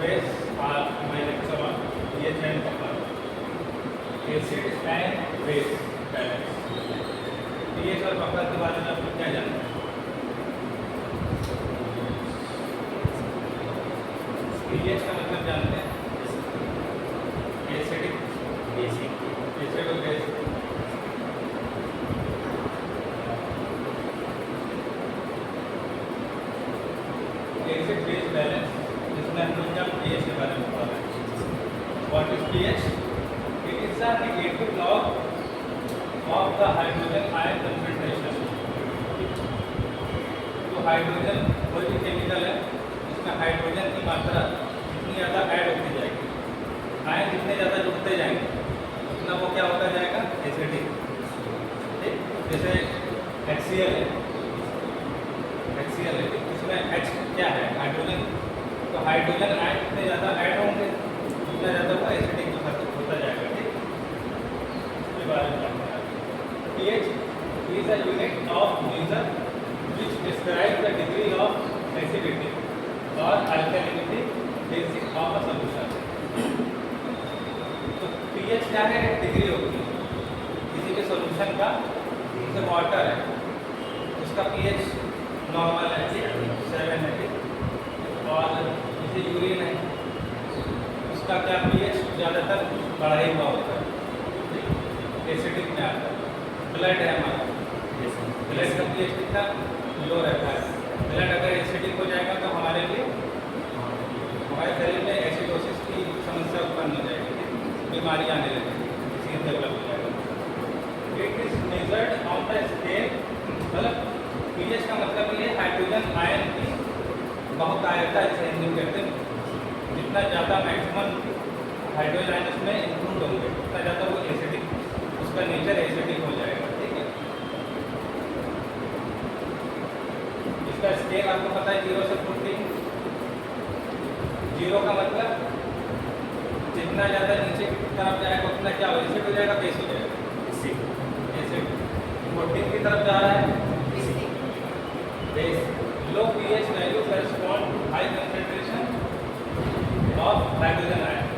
today's my lecture on pH and copper. Acid and base balance. pH और copper के बारे में आप क्या जानते हैं? pH का मतलब जानते हैं? एसिडिक, एसिड और बेस. एसिड बेस बैलेंस जिसमें हम लोग pH के बारे में पढ़ा रहे हैं. What is pH? It is the negative log of the hydrogen ion concentration. तो हाइड्रोजन कोई भी केमिकल है जिसमें हाइड्रोजन की मात्रा जितनी ज़्यादा ऐड होती जाएगी, आयन जितने ज़्यादा जुड़ते जाएंगे उतना वो क्या होता जाएगा? एसिडिक. ठीक, जैसे HCl है, HCl है, इसमें H क्या है? हाइड्रोजन. तो हाइड्रोजन आयन जितने ज़्यादा ऐड होंगे उतना ज़्यादा वो एसिडिक होता जाएगा. ठीक, इसके बारे में जानते हैं. pH is a unit of measure which describes the degree of acidity or alkalinity basic of a solution. तो pH क्या है? डिग्री होती है किसी के सॉल्यूशन का. जैसे वाटर है उसका pH नॉर्मल है 7 है. और जैसे यूरिन है उसका क्या pH ज़्यादातर बढ़ा ही हुआ होता है, एसिडिक में आता है. ब्लड है हमारा, ब्लड का pH कितना लो रहता है. ब्लड अगर एसिडिक हो जाएगा तो हमारे लिए हमारे शरीर में एसिडोसिस की समस्या उत्पन्न हो जाएगी, बीमारी आने लगेगी, डिसीज डेवलप हो जाएगा. It is measured on the scale. मतलब pH का मतलब ये हाइड्रोजन आयन की बहुतायता से हम कहते हैं. जितना ज़्यादा मैक्सिमम हाइड्रोजन आयन उसमें इंक्लूड होंगे उतना ज़्यादा वो एसिडिक, उसका नेचर एसिडिक हो जाएगा. ठीक है, इसका स्केल आपको पता है 0 से 14. 0 का मतलब जितना ज़्यादा नीचे की तरफ जाएगा उतना क्या हो? एसिड हो जाएगा, बेस हो जाएगा. एसिड 14 की तरफ जा रहा है base. Low pH value correspond to high concentration of hydrogen ion.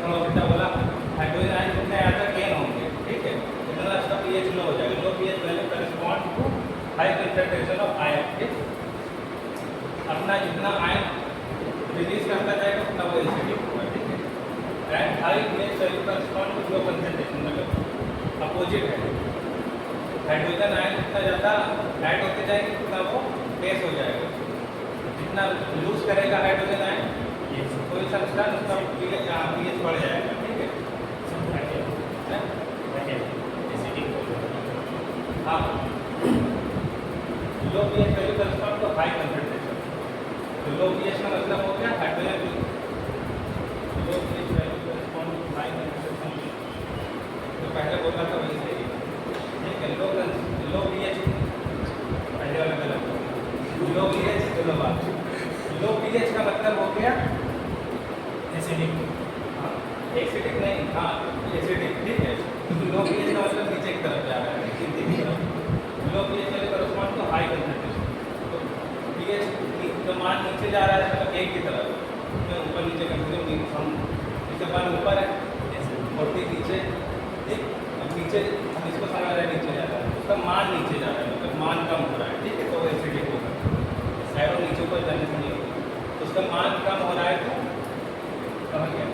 थोड़ा उल्टा बोला, हाइड्रोजन आयन जितने ज़्यादा गेन होंगे, ठीक है, उतना उसका pH लो हो जाएगा. लो pH value correspond to high concentration of ion. ठीक, अपना जितना आयन रिलीज करता जाएगा उतना वो एसिडिक होगा. ठीक है, and high pH value correspond to low concentration, मतलब अपोजिट है. हाइड्रोजन आयन जितना ज़्यादा ऐड होते जाएंगे उतना वो बेस हो जाएगा. जितना लूज करेगा हाइड्रोजन आयन कोई सब्सटेंस उसका pH बढ़ जाएगा. ठीक है, हाँ, low pH value correspond to high concentration. तो लो pH का मतलब हो गया hydrogen. Low pH value correspond to high concentration, तो पहले बोला था वही सही. ठीक है, लो pH पहले वाला गलत. लो pH दोनों बात. लो pH का मतलब हो गया एसिडिक. हाँ, एसिडिक नहीं, हाँ एसिडिक. ठीक है, क्योंकि लो pH का मतलब नीचे की तरफ जा रहा है. लो pH वाले करस्पॉन्ड टू हाई कंसंट्रेशन. तो pH का मान नीचे जा रहा है मतलब एक की तरफ, ऊपर नीचे कंटिन्यू. हम जैसे 1 ऊपर है 40 नीचे. ठीक, अब नीचे हम इसको समझ रहे हैं नीचे जा रहा है, उसका मान नीचे जा रहा है मतलब मान कम हो रहा है. ठीक है, तो वो एसिडिक होगा. एरो नीचे ऊपर जाने से नहीं होगा, तो उसका मान कम हो रहा है तो समझ गया.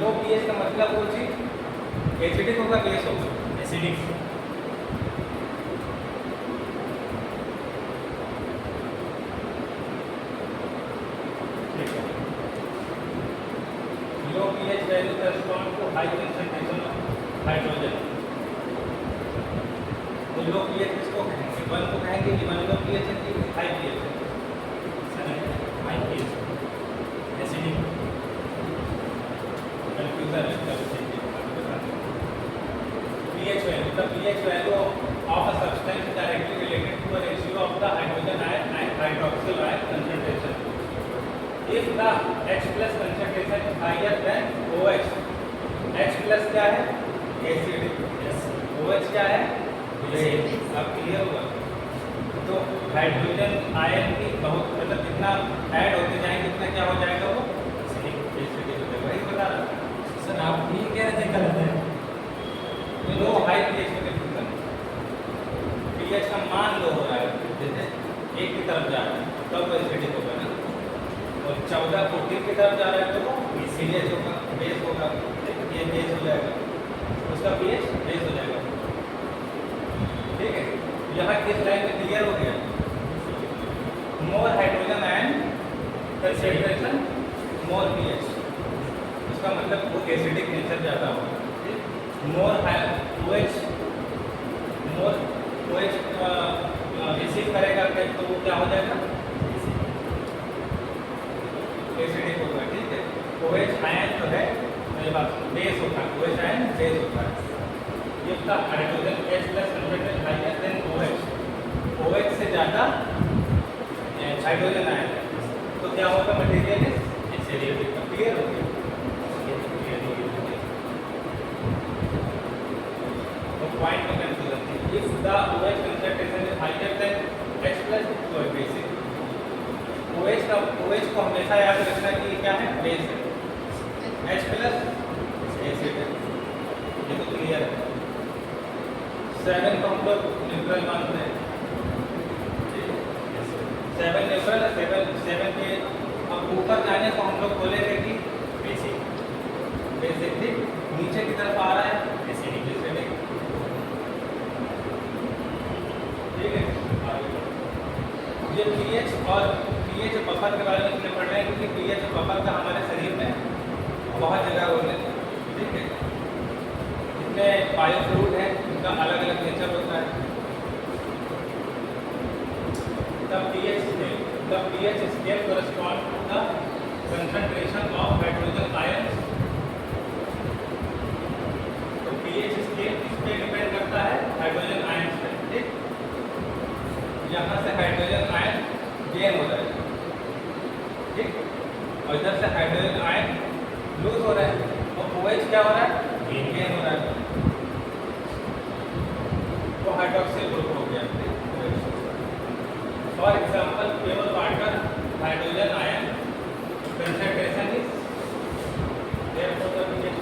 लो pH का मतलब वो चीज एसिडिक होगा, बेस होगा. Acidic low pH value correspond to high concentration of hydrogen. तो लो pH किसको कहेंगे? 1 को कहेंगे कि 1 लो pH है कि हाई pH है? High pH acidic. कंफ्यूजन है pH value. The pH value of a substance is directly related to a ratio of the hydrogen ion and hydroxyl ion concentration. If the H plus concentration is higher than OH. H plus क्या है? Acidic. OH क्या है? अब clear हुआ. तो hydrogen ion की बहुत मतलब जितना ऐड होते जाएंगे उतना क्या हो जाएगा वो एसिडिक हो जाएगा। वही बता रहा था सर आप ये कह रहे थे गलत है। लो हाई पीएच में डिफ्यूजन, पीएच का मान लो हो रहा है, जैसे एक की तरफ जा रहा है तब वो एसिडिक होगा ना, और 14 14 की तरफ जा रहा है तो वो सीरियस होगा, बेस होगा, ये बेस हो जाएगा, उसका पीएच बेस हो जाएगा। ठीक है, यहाँ किस लाइन में क्लियर हो गया? मोर हाइड्रोजन आयन कंसंट्रेशन मोर पीएच, इसका मतलब वो एसिडिक नेचर ज़्यादा होगा। मोर OH मोर OH रिसीव करेगा तो वो क्या हो जाएगा? एसिडिक होगा। ठीक है, OH आयन जो है मेरे पास बेस होता है, OH आयन बेस होता है। ये उसका hydrogen H plus concentration higher than OH, OH से ज़्यादा हाइड्रोजन आयन है तो क्या होगा? Material is acidic. क्लियर हो गया? Point of confusion. If the OH concentration is higher than H plus, तो basic. OH को हमेशा याद रखना कि ये क्या है? बेस है। H plus एसिड है। ये तो क्लियर है। 7 को हम लोग न्यूट्रल मानते हैं। 7 न्यूट्रल है। 7 के अब ऊपर जाने को हम लोग बोलेंगे कि बेसिक। बेसिक ठीक, नीचे की तरफ आ रहा है एसिडिक। ठीक है, ये पीएच और पीएच बफर के बारे में इसलिए पढ़ रहे हैं क्योंकि पीएच और बफर का हमारे शरीर में बहुत जगह होते हैं। ठीक है, जितने बायोफ्लूइड है उनका अलग अलग नेचर होता है। The pH scale correspond to the concentration of hydrogen ions. तो पीएच स्केल किस पे डिपेंड करता है? हाइड्रोजन आयंस पे। ठीक, यहाँ से हाइड्रोजन आयन गेन हो रहा है, ठीक, और इधर से हाइड्रोजन आयन लूज हो रहा है, और OH क्या हो रहा है? गेन हो रहा है। तो हाइड्रोक्सिल ग्रुप हो गया। For example pure water hydrogen ion concentration is therefore the pH.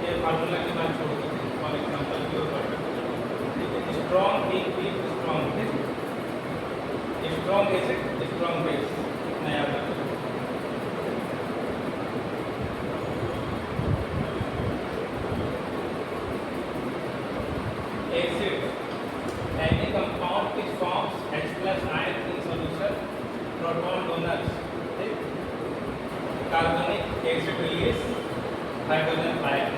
ये फार्मूला की बात छोड़ दो। For example pure water strong week strong, strong acid strong base, नया बात। Acid any compound which forms H plus ion in solution, proton donors। ठीक, कार्बनिक acid release hydrogen ion.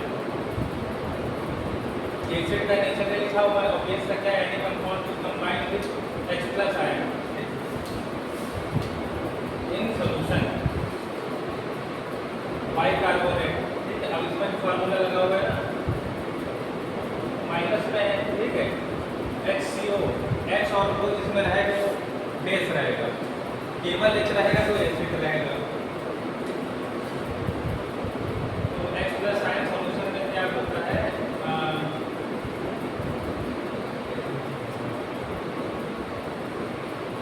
Acid का नेचर में लिखा हुआ है, और बेस का क्या है? Any compound which combined with H plus ion in solution, bicarbonate. ठीक है, अब इसमें फार्मूला लगा हुआ है ना, माइनस में है। ठीक है, HCO, H और O जिसमें रहेगा वो बेस रहेगा, केवल H रहेगा तो एसिड रहेगा। तो H plus आयन सॉल्यूशन में क्या होता है?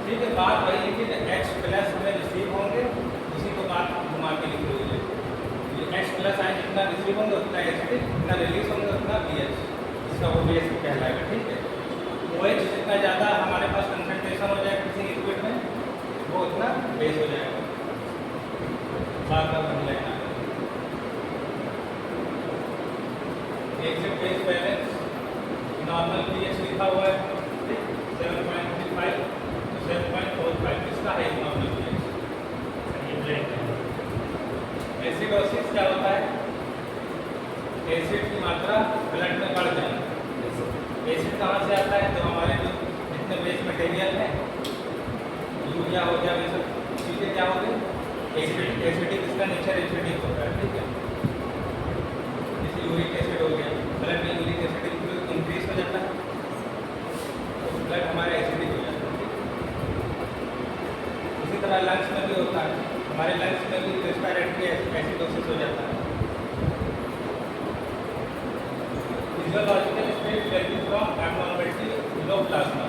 ठीक है, बात वही है कि H प्लस में रिसीव होंगे, उसी को बात घुमा के लिख लीजिए। ये H प्लस आयन जितना रिसीव होंगे उतना एसिडिक, जितना रिलीज होंगे उतना पीएच, इसका वो बेस कहलाएगा। ठीक है, OH जितना ज़्यादा हमारे पास कंसंट्रेशन हो जाएगा किसी लिक्विड में, वो उतना बेस हो जाएगा। बात का बन जाएगा। Acid base balance normal pH लिखा हुआ है। ठीक, 7.35 7.45 इसका है नॉर्मल पीएच। एसिडोसिस क्या होता है? एसिड की मात्रा ब्लड में बढ़ जाए। एसिड कहाँ से आता है? तो हमारे जो जितने बेस मटेरियल है, यूरिया हो गया, ये सब चीज़ें क्या हो गई? एसिडिक, इसका नेचर एसिडिक होता है। ठीक है, जैसे यूरिक एसिड हो गया, ब्लड में यूरिक एसिड इंक्रीज हो जाता है तो ब्लड हमारा एसिडिक हो जाता है। इसी तरह लंग्स में भी होता है, हमारे लंग्स में भी रेस्पिरेटरी एसिडोसिस हो जाता है। Physiological state vary from abnormality low plasma.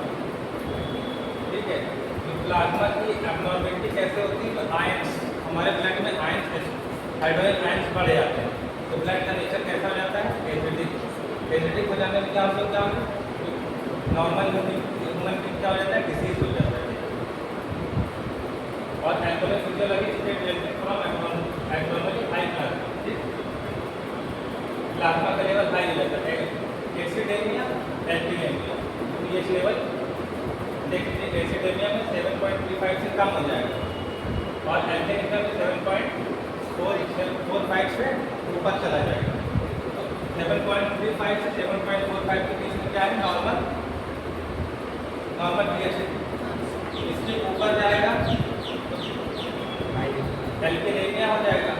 ठीक है। तो प्लाज्मा की एब्नॉर्मेलिटी कैसे होती है? तो आयंस, हमारे ब्लड में आयंस, हाइड्रोजन आयंस बढ़ जाते हैं, तो ब्लड का नेचर कैसा हो जाता है? एसिडिक। एसिडिक हो जाने में क्या हो सकता है? नॉर्मल ह्यूमन बीइंग क्या हो जाता है? डिसीज हो जाता है। और alcoholic physiology state related from abnormally high plasma, ठीक, प्लाज्मा का लेवल हाई हो जाता है। एसिडेमिया, एल्कीनेमिया, पीएच लेवल देखिए, एसिडेमिया में 7.35 से कम हो जाएगा और एल्कीनेमिया में 7.45 से ऊपर चला जाएगा। तो 7.35 से 7.45 के बीच में क्या है? नॉर्मल पीएच है। इसके ऊपर जाएगा एल्कीनेमिया हो जाएगा,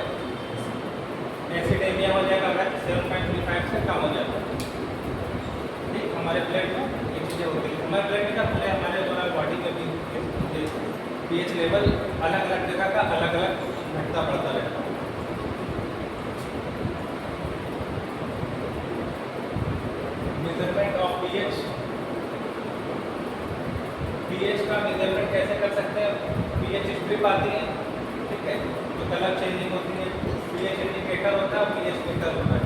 एसिडेमिया हो जाएगा अगर 7.35 से कम हो जाता है। ठीक, हमारे ब्लड में ये चीज़ें होती हैं। हमारे ब्लड में क्या पूरे हमारे ओवरऑल बॉडी में भी पीएच लेवल अलग अलग जगह का अलग अलग घटता बढ़ता रहता है। मेजरमेंट ऑफ पीएच, पीएच का मेजरमेंट कैसे कर सकते हैं? पीएच स्ट्रिप आती है, ठीक है, तो कलर चेंजिंग होती है। पीएच इंडिकेटर होता है और पीएच मीटर होता है।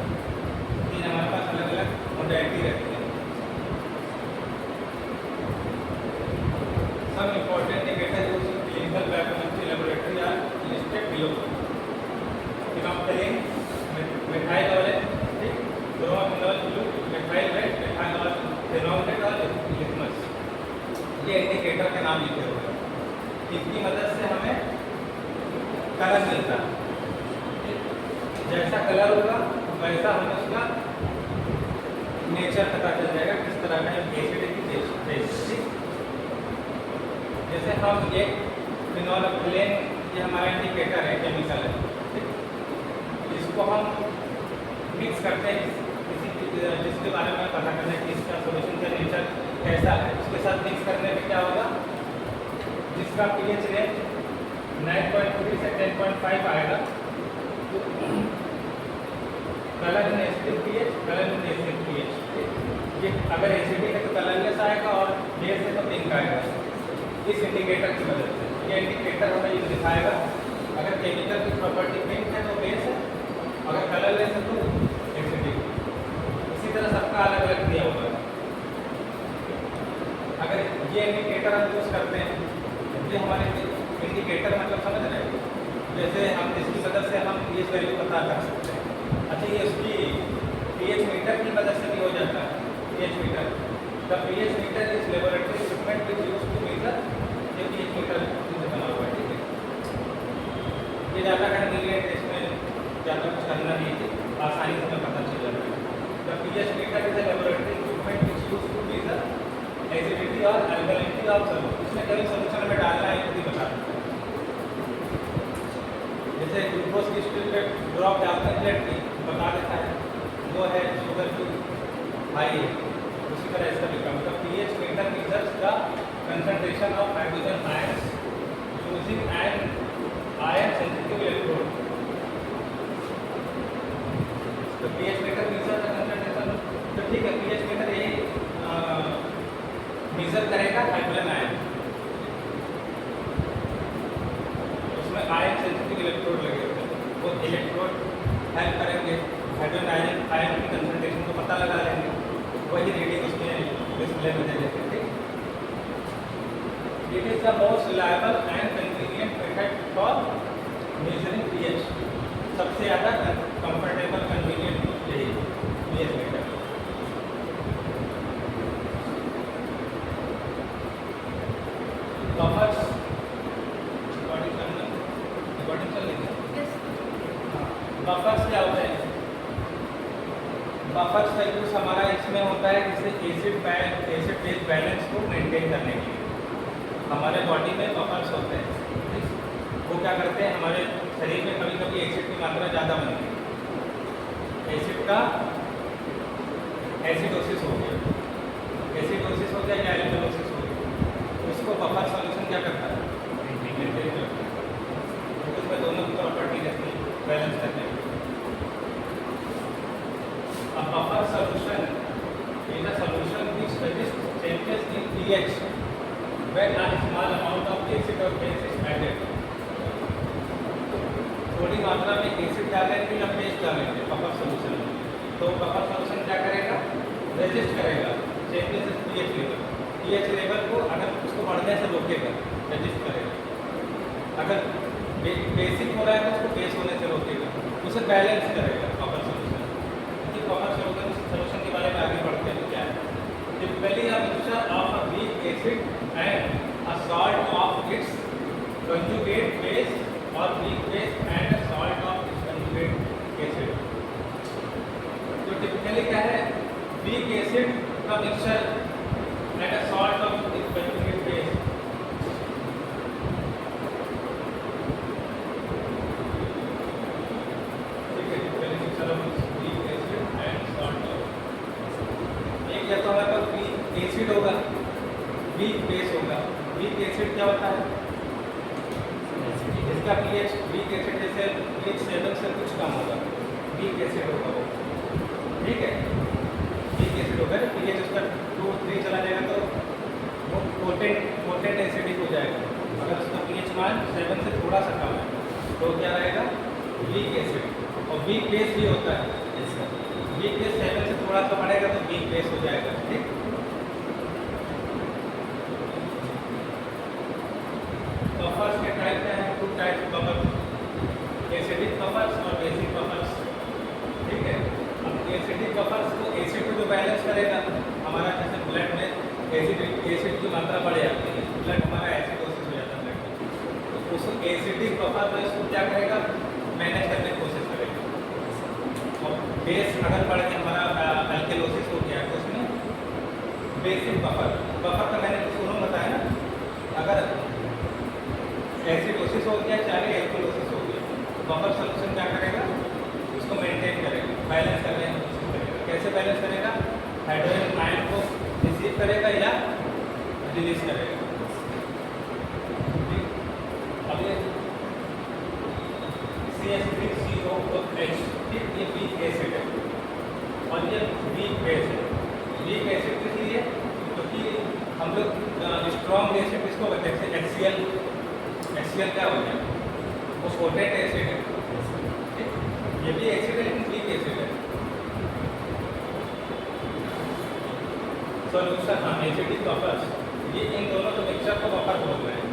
तीन हमारे पास अलग अलग मोडेलिटी रहती है। Some important indicators used in clinical biochemistry laboratory are listed below. Phenolphthalein, methyl orange, ठीक, bromophenol blue, methyl red, methyl orange, phenolphthalein और litmus, ये इंडिकेटर के नाम लिखे हुए हैं। इसकी मदद से हमें कलर मिलता है। जैसा कलर होगा वैसा हमें उसका नेचर पता चल जाएगा, किस तरह का एसिडिटी टेस्ट। जैसे हम एक फिनोल्फथलेन, ये हमारा इंडिकेटर है, केमिकल है, ठीक, इसको हम मिक्स करते हैं किसी जिसके बारे में पता करना है कि इसका सोल्यूशन का नेचर कैसा है। उसके साथ मिक्स करने में क्या होगा? जिसका पीएच रेंज 9.3 से 10.5 आएगा, तो colour in acidic pH, colour in acidic pH. ये अगर एसिडिक है तो कलरलेस आएगा और बेस है तो पिंक आएगा। इस इंडिकेटर की मदद से ये इंडिकेटर हमें ये दिखाएगा अगर केमिकल की प्रॉपर्टी पिंक है तो बेस है, अगर कलरलेस है तो एसिडिक। इसी तरह सबका अलग अलग दिया हुआ है। अगर ये इंडिकेटर हम यूज़ करते हैं, ये हमारे इंडिकेटर मतलब समझ रहे हैं, जैसे हम इसकी मदद से हम पीएच वैल्यू पता कर सकते हैं। अच्छा, ये उसकी पीएच मीटर की मदद से भी हो जाता है। PH meter, the pH meter is laboratory equipment which used to meter, ये पीएच मीटर से बना हुआ है, ठीक है। ये ज़्यादा कन्वीनियंट, इसमें ज़्यादा कुछ करना नहीं है, आसानी से हमें पता चल जाता है। The pH meter is a laboratory equipment which used to measure acidity और alkalinity of solute। इसमें कभी सोल्यूशन में डालना है खुद ही बता देता है। जैसे ग्लूकोज की स्टिल ड्रॉप डालते हैं ब्लड की, बता देता है वो है शुगर की हाई है। उसी तरह इसका भी काम, the pH metre measures the concentration of hydrogen ions using an ion sensitive electrode। तो pH metre measure the concentration, तो ठीक है, pH मीटर यही मेजर करेगा हाइड्रोजन आयन, उसमें आयन सेंसिटिव इलेक्ट्रोड लगे होते हैं। वो इलेक्ट्रोड हेल्प करेंगे हाइड्रोजन आयन की कंसंट्रेशन को पता लगा लेंगे, वही रीडिंग उसमें डिस्प्ले में दे देते हैं। It is the most reliable and convenient method for measuring pH। सबसे ज़्यादा कंफर्टेबल कन्वीनियंट यही pH मीटर। बफर्स रिकॉर्डिंग चल रही है। बफर्स क्या होते हैं? बफर्स का यूज हमारा इसमें होता है जिससे एसिड बेस बैलेंस को मेंटेन करने के लिए हमारे बॉडी में बफर्स होते हैं। वो क्या करते हैं, हमारे शरीर में कभी कभी एसिड की मात्रा ज़्यादा बनती है, एसिड का एसिडोसिस हो गया, एसिडोसिस हो गया या एल्कलोसिस हो गया, उसको बफर सॉल्यूशन क्या करता है? मेंटेन करता है। तो उसमें दोनों की प्रॉपर्टी रहती है बैलेंस करने की। A buffer solution is a solution which resists changes in pH when a small amount of acid or base is added, थोड़ी मात्रा में एसिड डालेंगे या बेस डालेंगे बफर सॉल्यूशन में, तो बफर सॉल्यूशन क्या करेगा, रेजिस्ट करेगा चेंजेस इन पीएच लेवल को, अगर उसको बढ़ने से रोकेगा, रेजिस्ट करेगा। अगर बेसिक हो रहा है तो उसको बेस होने से रोकेगा, उसे बैलेंस करेगा बफर सॉल्यूशन। कि बफर सॉल्यूशन के बारे में आगे बढ़ते हैं क्या है। Typically a mixture of a weak acid and a salt of its conjugate base और weak base and a salt of its conjugate acid. तो टिपिकली क्या है, वीक एसिड का mixture and a salt of its conjugate base. ठीक है, typically mixture of weak acid and salt of, एक या तो हमारे पास वीक एसिड होगा, वीक बेस होगा। वीक एसिड क्या होता है, इसका पीएच वीक एसिड जैसे पीएच 7 से कुछ कम होगा, वीक एसिड होगा वो। ठीक है, वीक एसिड होगा, पीएच उसका 2-3 चला जाएगा तो वो पोटेंट एसिडिक हो जाएगा। अगर उसका पीएच मान 7 से थोड़ा सा कम है तो क्या रहेगा, वीक एसिड। और वीक बेस भी होता है, वीक बेस 7 से थोड़ा सा बढ़ेगा तो वीक बेस हो जाएगा। ठीक, बफर्स के टाइप क्या है, 2 टाइप बफर, एसिडिक बफर्स और बेसिक बफर्स। ठीक है, अब एसिडिक बफर्स को एसिड को जो बैलेंस करेगा, हमारा जैसे ब्लड में एसिड की मात्रा बढ़ जाती है, ब्लड हमारा एसिडोसिस हो जाता है ब्लड में, तो उस एसिडिक बफर में इसको क्या करेगा, मैनेज करने की कोशिश करेगा। और बेस अगर बढ़ के हमारा अल्केलोसिस हो गया तो उसमें बेसिक बफर का मैंने दोनों बताया ना, अगर एसिडोसिस हो गया चाहे एल्कोलोसिस हो गया, बफर सॉल्यूशन क्या करेगा, उसको मेंटेन करेगा, बैलेंस करने की कोशिश करेगा। कैसे बैलेंस करेगा, हाइड्रोजन आयन को रिसीव करेगा या रिलीज करेगा। अब ये CH3COOH, ठीक, ये वीक एसिड है और ये वीक बेस है। वीक एसिड इसलिए क्योंकि हम लोग स्ट्रॉन्ग एसिड इसको कहते हैं, HCl क्या हो गया, वो पोटेंट एसिड है। ठीक, ये भी एसिड है लेकिन वीक एसिड है। सॉल्यूशन, हाँ, एसिडिक बफर्स, ये इन दोनों को मिक्सचर को बफर बोल रहे हैं।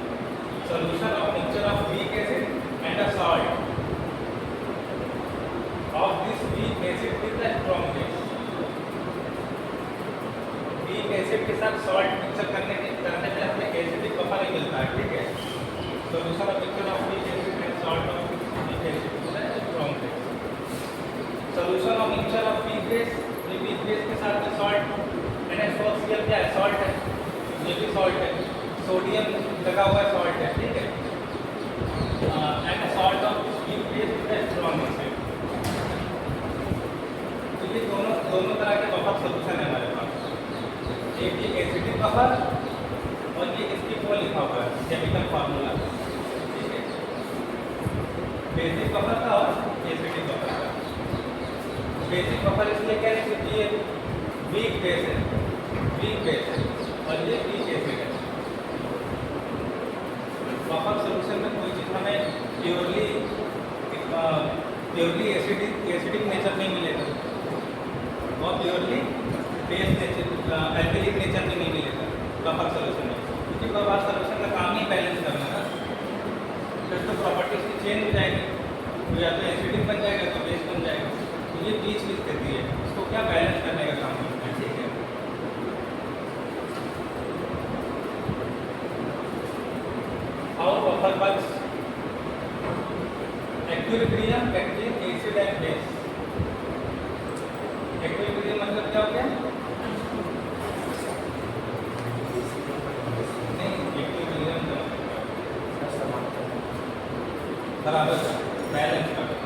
Solution of mixture of weak acid and a salt of this weak acid with the strong base. Weak acid के साथ सॉल्ट मिक्सर करने पे हमें एसिडिक बफर ही मिलता है। ठीक है, solution of mixture of weak acid and salt of weak acid is a strong base. Solution of mixture of weak base, ये weak base के साथ में salt, NaCl क्या है, salt है, ये भी salt है, सोडियम लगा हुआ salt है। ठीक है, and a salt of weak base is a strong acid. तो ये दोनों तरह के बफर सोल्यूशन है हमारे पास, एक ये एसिडिक बफर और ये इसकी वो लिखा हुआ है केमिकल फार्मूला। बेसिक बफर का और एसिडिक बफर का। बेसिक बफर इसलिए कह रहे हैं क्योंकि ये वीक बेस है और ये वीक एसिड है। बफर सॉल्यूशन में कोई चीज़ हमें प्योरली एसिडिक नेचर नहीं मिलेगा और प्योरली बेस नेचर एल्कलिक नेचर भी नहीं मिलेगा बफर सॉल्यूशन में, क्योंकि बफर सॉल्यूशन का काम ही बैलेंस करना है। फिर तो प्रॉपर्टीज की चेंज हो जाएगी, तो या तो एसिडिक बन जाएगा तो बेस बन जाएगा। तो ये बीच की स्थिति है, इसको क्या बैलेंस करने का काम करता है। ठीक है, और buffer balls equilibrium between acid and base. Equilibrium मतलब क्या हो गया, बराबर बैलेंस करना,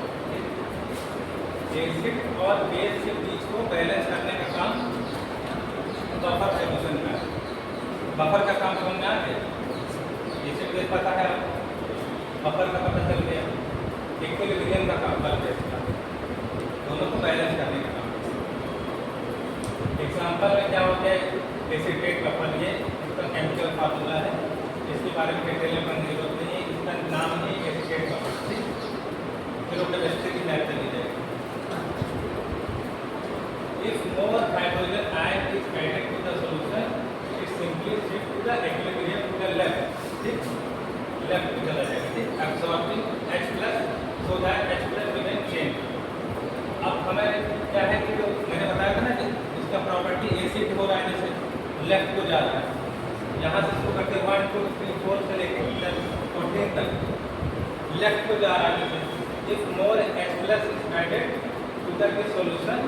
एसिड और बेस के बीच को बैलेंस करने का काम बफर सॉल्यूशन का है। बफर का काम समझ में आ गया, एसिड बेस पता है, बफर का पता चल गया, इक्विलिब्रियम का काम कर बेस का, दोनों को बैलेंस करने का काम। एग्जाम्पल में क्या होता है, एसिटेट बफर, ये इसका केमिकल फार्मूला है, इसके बारे में डिटेल में पढ़ने की जरूरत नहीं है, इसका नाम है एसिड का। फिर केमिस्ट्री की लैब चली जाएगी। If more hydrogen ion is added to the solution, it simply shift to the equilibrium to the left, ठीक, लेफ्ट में चला जाएगा, ठीक, absorbing H plus so that H plus remain same। अब हमें क्या है कि जो मैंने बताया था ना कि इसका प्रॉपर्टी एसिड हो रहा है जैसे लेफ्ट को जा रहा है, यहाँ से इसको करके 1 2 3 4 से लेकर 14 तक लेफ्ट को जा रहा है जैसे। If more H plus is added to the solution,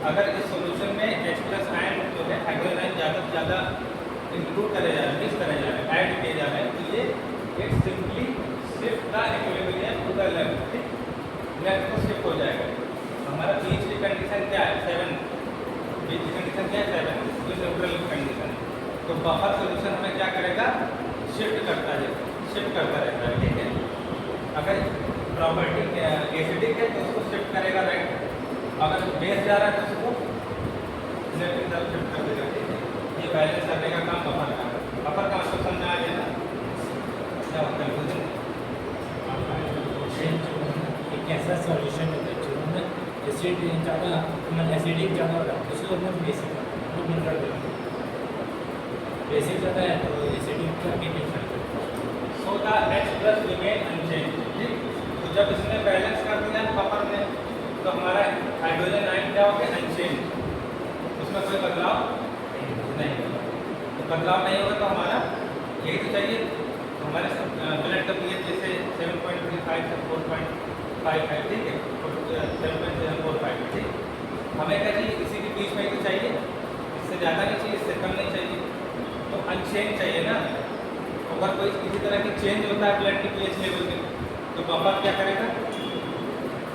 अगर इस सॉल्यूशन में H प्लस आयन जो है हाइड्रोजन आयन ज़्यादा से ज़्यादा इंक्लूड करे जा रहे हैं, मिक्स करे जा रहे हैं, ऐड किए जा रहे हैं, तो ये it simply shift the equilibrium to the left, ठीक, लेफ्ट को शिफ्ट हो जाएगा। हमारा बीच की कंडीशन क्या है 7, बीच की कंडीशन क्या है 7, जो न्यूट्रल कंडीशन है। तो बफर सॉल्यूशन हमें क्या करेगा, शिफ्ट करता है, शिफ्ट करता रहता है, ठीक है। अगर प्रॉपर्टी एसिडिक है तो उसको शिफ्ट करेगा राइट, अगर बेस जा रहा है तो उसको लेफ्ट की तरफ शिफ्ट कर देगा, ठीक है। ये बैलेंस करने का काम बफर का है। बफर का मतलब समझ आ गया ना, क्या कंफ्यूजन एक ऐसा सॉल्यूशन होता है जो ना एसिड ज़्यादा मतलब एसिडिक ज़्यादा हो रहा है उसको हम बेसिक कर देते हैं, बेसिक ज़्यादा है तो एसिडिक का भी डिफरेंस है। So the H plus remain unchanged, ठीक। तो जब इसने बैलेंस कर दिया बफर में तो हमारा हाइड्रोजन आयन क्या हो गया, अनचेंज, उसमें कोई बदलाव नहीं होगा। तो बदलाव नहीं होगा तो हमारा यही तो चाहिए, हमारे ब्लड का पीएच जैसे 7.35 से 4.55, ठीक है, 7.745, ठीक। हमें क्या चाहिए, इसी के बीच में ही तो चाहिए, इससे ज़्यादा नहीं चाहिए, इससे कम नहीं चाहिए, तो अनचेंज चाहिए ना। अगर कोई किसी तरह की चेंज होता है ब्लड के पीएच लेवल में तो बफर क्या करेगा,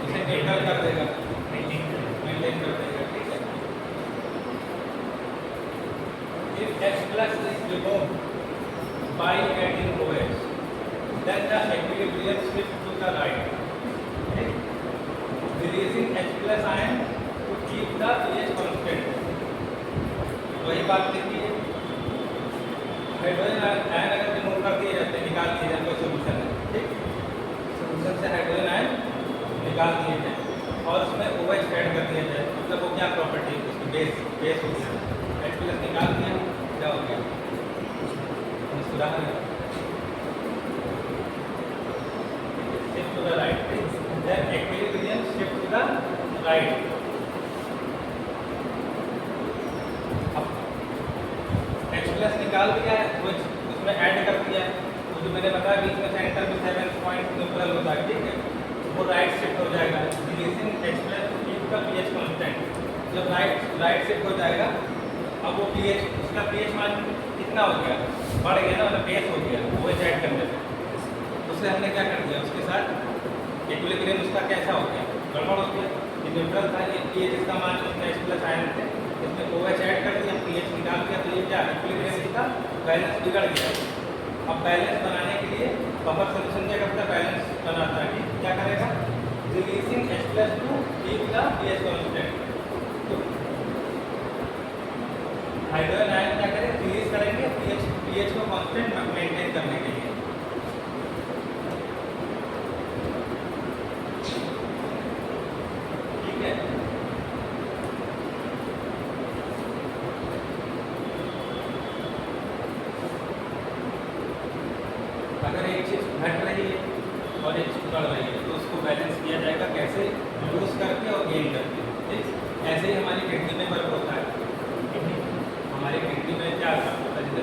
इसे मेंटेन कर देगा, मेंटेन कर देगा, ठीक है। If H plus is removed by adding OH, then the equilibrium shifts to the right, okay? Releasing H plus ion to keep the pH constant। वही बात देखिए, हाइड्रोजन आयन अगर रिमूव कर दिए जाते हैं, निकाल दिए जाते हैं सॉल्यूशन में, ठीक, सॉल्यूशन से हाइड्रोजन आयन निकाल दिए जाए और उसमें OH ऐड कर दिया जाए, मतलब वो क्या प्रॉपर्टी है उसकी, बेस हो गया, H प्लस निकाल दिया, क्या हो गया, सुधार shift to the right, then equilibrium shift to the right. अब H प्लस निकाल दिया है, OH उसमें ऐड कर दिया है, तो जो मैंने बताया बीच में सेंटर में 7 पॉइंट न्यूट्रल होता है, ठीक है, वो राइट शिफ्ट हो जाएगा, releasing H plus two keep the pH constant. जब राइट शिफ्ट हो जाएगा, अब वो pH, उसका pH मान कितना हो गया, बढ़ गया ना, मतलब बेस हो गया OH ऐड करने से। उससे हमने क्या कर दिया, उसके साथ इक्विलिब्रियम उसका कैसा हो गया, गड़बड़ हो गया। ये न्यूट्रल था, ये pH इसका मान उसमें H प्लस आयन थे, इसमें OH ऐड कर दिया, pH निकाल दिया, तो ये क्या इक्विलिब्रियम इसका बैलेंस बिगड़ गया। अब बैलेंस बनाने के लिए बफर सॉल्यूशन क्या करता है, बैलेंस बनाता है, ठीक, क्या करेगा, releasing H plus two keep the pH constant. तो हाइड्रोजन आयन क्या करें, रिलीज करेंगे pH को कांस्टेंट मेंटेन करने के लिए। ठीक है, अगर एक चीज घट रही है और एक चीज बढ़ रही है तो उसको बैलेंस किया जाएगा कैसे, लूज करके और गेन करके, ठीक। ऐसे ही हमारी किडनी में वर्क होता है, हमारी किडनी में क्या होता है, जैसे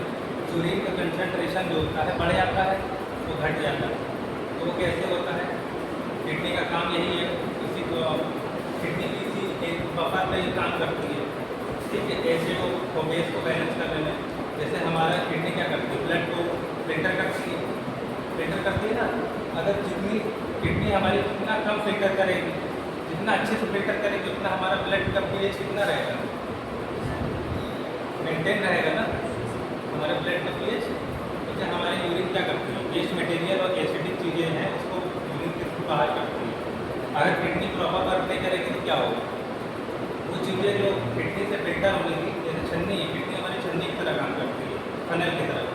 यूरिन का कंसंट्रेशन जो होता है बढ़ जाता है तो घट जाता है, तो वो कैसे होता है, किडनी का काम यही है, किसी को किडनी किसी एक बफर में ही काम करती है, ठीक है, एसिड को बेस को बैलेंस करने में। जैसे हमारा किडनी क्या करती है, ब्लड को फिल्टर करती है, फिल्टर करती है ना। अगर जितनी किडनी हमारी जितना कम फिल्टर करेगी, जितना अच्छे से फिल्टर करेगी, उतना हमारा ब्लड का pH कितना रहेगा, मेंटेन रहेगा ना हमारे ब्लड का pH। तो क्या हमारे यूरिन क्या करती है, वेस्ट मटेरियल और एसिडिक चीज़ें हैं उसको यूरिन के थ्रू बाहर करती है। अगर किडनी प्रॉपर वर्क नहीं करेगी तो क्या होगा, वो चीज़ें जो किडनी से फिल्टर होने की, जैसे छन्नी है, किडनी हमारी छन्नी की तरह काम करती है, फनल की तरह।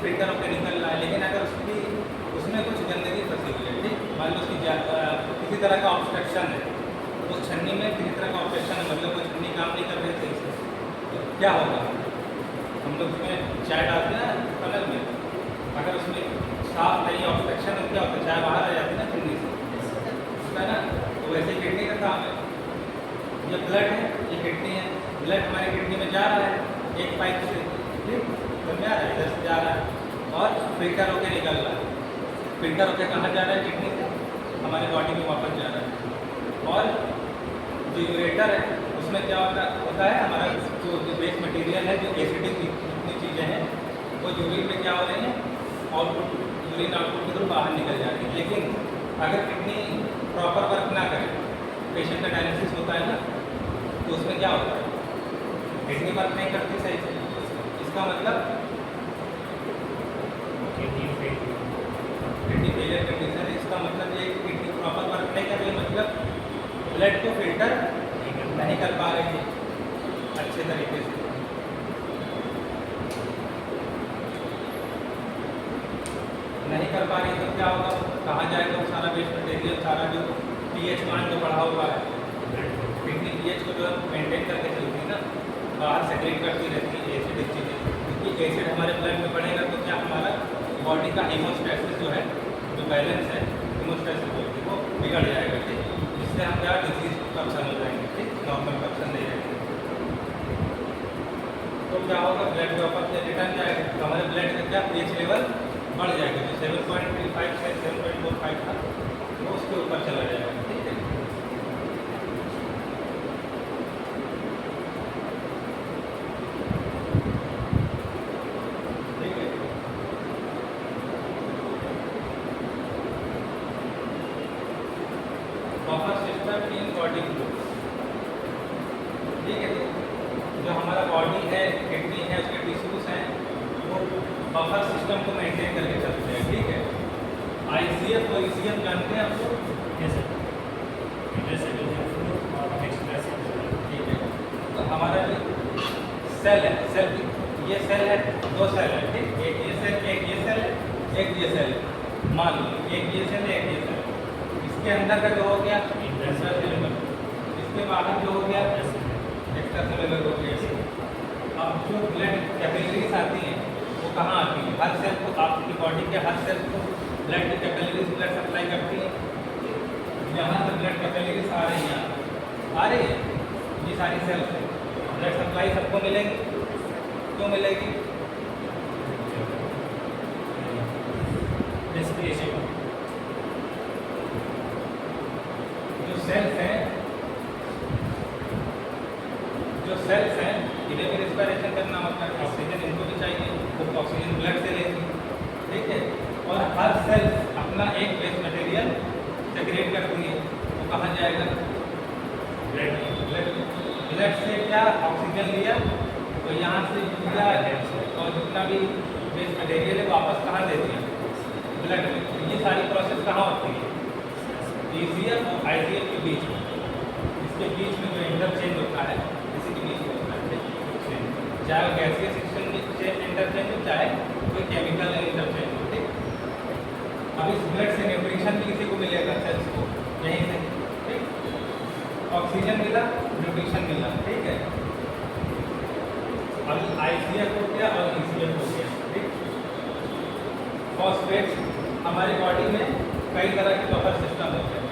फिल्टर होकर निकल रहा है, लेकिन अगर उसमें कुछ गंदगी फंसी हुई है, ठीक, मान लो उसकी किसी तरह का ऑब्स्ट्रक्शन है, उस छन्नी में किसी तरह का ऑब्स्ट्रक्शन है, मतलब कोई छन्नी काम नहीं कर रही सही से, तो क्या होगा? हम लोग उसमें चाय डालते हैं कलर में, अगर उसमें साफ नहीं ऑब्स्ट्रक्शन है, क्या होता है? चाय बाहर आ जाती है ना छन्नी से, उसका ना, तो वैसे किडनी का काम है। ये ब्लड है, ये किडनी है, ब्लड हमारे किडनी में जा रहा है एक पाइप से, ठीक, समझ आ रहा है, इधर से जा रहा है और फिल्टर होकर निकल रहा है। फिल्टर होकर कहाँ जा रहा है? किडनी से हमारे बॉडी में वापस जा रहा है। और जो यूरेटर है उसमें क्या होता है, हमारा जो वेस्ट मटेरियल है, जो एसिडिक जितनी चीज़ें हैं, वो यूरिन में क्या हो रही हैं, आउटपुट, यूरिन आउटपुट के थ्रू बाहर निकल जा रही है। लेकिन अगर किडनी प्रॉपर वर्क ना करे, पेशेंट का डायलिसिस होता है ना, तो उसमें क्या होता है? किडनी वर्क नहीं करती सही से, इसका मतलब किडनी फेलियर कंडीशन है। इसका मतलब ये कि किडनी प्रॉपर वर्क नहीं कर रही, मतलब ब्लड को फिल्टर नहीं कर पा रही है अच्छे तरीके से। नहीं कर पा रही तो क्या होगा? कहाँ जाएगा वो सारा वेस्ट मटेरियल, सारा जो पीएच मान जो बढ़ा हुआ है, किडनी पीएच को जो मेंटेन करके चलती है ना, बाहर सेक्रेट करती रहती है एसिडिक चीज़ें, क्योंकि एसिड हमारे ब्लड में बढ़ेगा तो क्या हमारा बॉडी का हीमोस्टैसिस जो है, जो बैलेंस है, हीमोस्टैसिस बोलते वो बिगड़ जाएगा, ठीक, जिससे हम क्या डिजीज पर्सन हो जाएंगे, ठीक, नॉर्मल पर्सन नहीं रहेंगे। तो क्या होगा? ब्लड वापस से रिटर्न जाएगा, तो हमारे ब्लड का क्या पीएच लेवल बढ़ जाएगा, जो 7.35 से 7.45 था वो उसके ऊपर चला जाएगा, ठीक है। ठीक है, buffer system in body fluids, ठीक है। तो जो हमारा बॉडी है, किडनी है, उसके टिश्यूज हैं, वो बफर सिस्टम को मेंटेन करके चलते हैं, ठीक है। आईसीएफ और ईसीएफ जानते हैं आपको? ठीक है, तो हमारा जो सेल है, ये सेल है, दो सेल है, ठीक, एक ये सेल, एक ये सेल है, एक ये सेल, मान लो एक ये सेल है, एक ये सेल, इसके अंदर का जो हो गया इंट्रासेल्युलर, इसके बाहर जो हो गया एक्स्ट्रासेल्युलर हो गया। अब जो ब्लड कैपिलरीज आती हैं वो कहाँ आती है? हर सेल को, आपकी बॉडी के हर सेल को ब्लड की कैपिलरीज ब्लड सप्लाई करती है। यहाँ से ब्लड कैपिलरीज आ रही है, ये सारी सेल्स है, ब्लड सप्लाई सबको मिलेगी, क्यों मिलेगी? जो सेल्स हैं इन्हें भी रिस्पायरेशन करना होता है, ऑक्सीजन इनको भी चाहिए, तो ऑक्सीजन ब्लड से लेंगे, ठीक है। और हर सेल अपना एक वेस्ट मटेरियल सेक्रेट करती है, वो कहाँ जाएगा? ब्लड से क्या ऑक्सीजन लिया, तो यहाँ से लिया और जितना भी वेस्ट मटेरियल है वापस कहाँ दे दिया? ब्लड में। ये सारी प्रोसेस कहाँ होती है? ईसीएफ और आईसीएफ के बीच में, इसके बीच में जो इंटरचेंज होता है, इसी के बीच में होता है, चाहे वो गैसीय सिस्टम इंटरचेंज हो, चाहे कोई केमिकल इंटरचेंज हो, ठीक। अब इस ब्लड से न्यूट्रिशन भी किसी को मिलेगा, सेल्स को, यहीं से, ठीक, ऑक्सीजन मिला, न्यूट्रिशन मिला, ठीक है। अब आईसीएफ हो गया और ईसीएफ हो गया, ठीक। फॉस्फेट्स हमारी बॉडी में कई तरह के बफर सिस्टम होते हैं,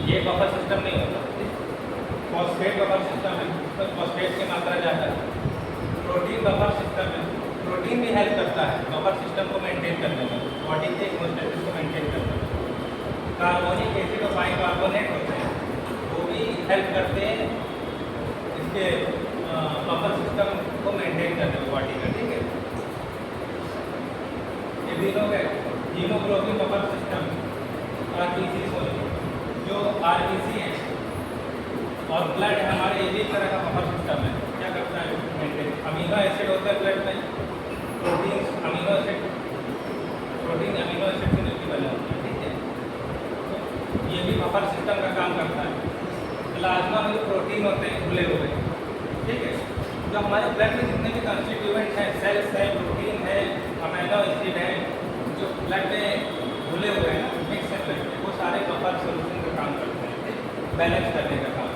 ये बफर सिस्टम नहीं होता, फॉस्फेट बफर सिस्टम है, तो फॉस्फेट की मात्रा ज़्यादा है। प्रोटीन बफर सिस्टम है, प्रोटीन भी हेल्प करता है बफर सिस्टम को मेंटेन करने में, बॉडी के होमोस्टैसिस को मेंटेन करने में। कार्बोनिक एसिड और बाइकार्बोनेट होते हैं, वो भी हेल्प करते हैं इसके बफर सिस्टम को मेंटेन करने में बॉडी का, ठीक है। ये भी लोग है हीमोग्लोबिन बफर सिस्टम, आरबीसी जो आरबीसी है और ब्लड है हमारे, ये भी एक तरह का बफर सिस्टम है, क्या करता है मेंटेन। अमीनो एसिड होता है ब्लड में, प्रोटीन अमीनो एसिड से मिलकर बने होते हैं, ठीक है। तो ये भी बफर सिस्टम का काम करता है। प्लाज्मा में जो प्रोटीन होते हैं खुले हुए, ठीक है, जो हमारे ब्लड में जितने भी कंस्टिट्यूएंट हैं, सेल्स है, प्रोटीन है, अमीनो एसिड है जो ब्लड में घुले हुए हैं मिक्स करते हैं, वो सारे बफर सोल्यूशन का काम करते हैं, बैलेंस करने का काम।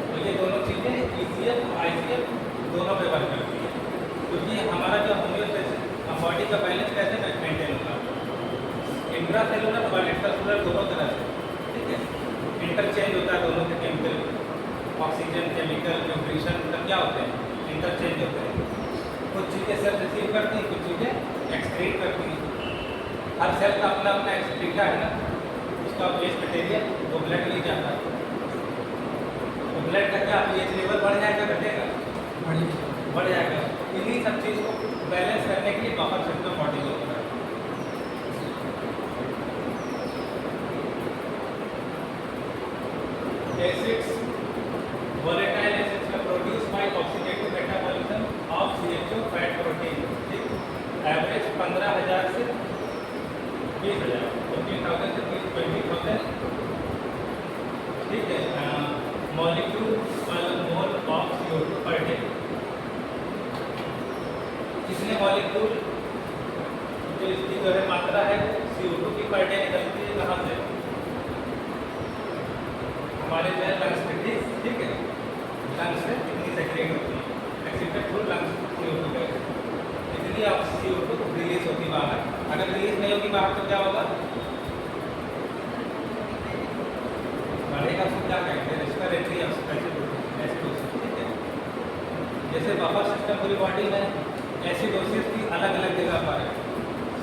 तो ये दोनों चीज़ें ECF ICF दोनों पे वर्क करती है, क्योंकि हमारा जो होम्योस्टेसिस बॉडी का बैलेंस कैसे मेंटेन होगा, इंट्रा सेलुलर और एक्स्ट्रा सेलुलर दोनों तरह से, ठीक है। इंटरचेंज होता है दोनों के केमिकल, ऑक्सीजन केमिकल न्यूट्रिशन सब क्या होते हैं, इंटरचेंज होते हैं। कुछ चीज़ें सेल रिसीव करती हैं, कुछ चीज़ें एक्सक्रीट करती हैं। हर सेल का अपना अपना एक्सक्रीटा है ना, उसका वेस्ट मटेरियल वो ब्लड में जाता है। तो ब्लड का क्या पीएच लेवल बढ़ जाएगा घटेगा, बढ़ जाएगा। इन्हीं सब चीज़ को बैलेंस करने के लिए बफर सिस्टम बॉडी में होता है। Acids volatile acids are produced by oxidative metabolism of CHO fat protein, ठीक, एवरेज 15,000 से 20,000, 15,000 से 20,000, ठीक है, मॉलिक्यूल पर mole of CO2 per day. कितने मॉलिक्यूल जो इसकी जो है मात्रा है CO2 की पर डे निकलती है कहाँ से, हमारे जो है लंग्स में, ठीक है, लंग्स से कितनी सेक्रेट होती है, accident through lungs CO2 gas, इतनी आप CO2 रिलीज होती है बाहर। अगर रिलीज नहीं होगी बाहर तो क्या होगा, बढ़ेगा, उसको क्या कहते हैं, रेस्पिरेटरी एसिडोसिस, ठीक है। जैसे बफर सिस्टम पूरी बॉडी में एसिडोसिस की अलग अलग जगह पर है।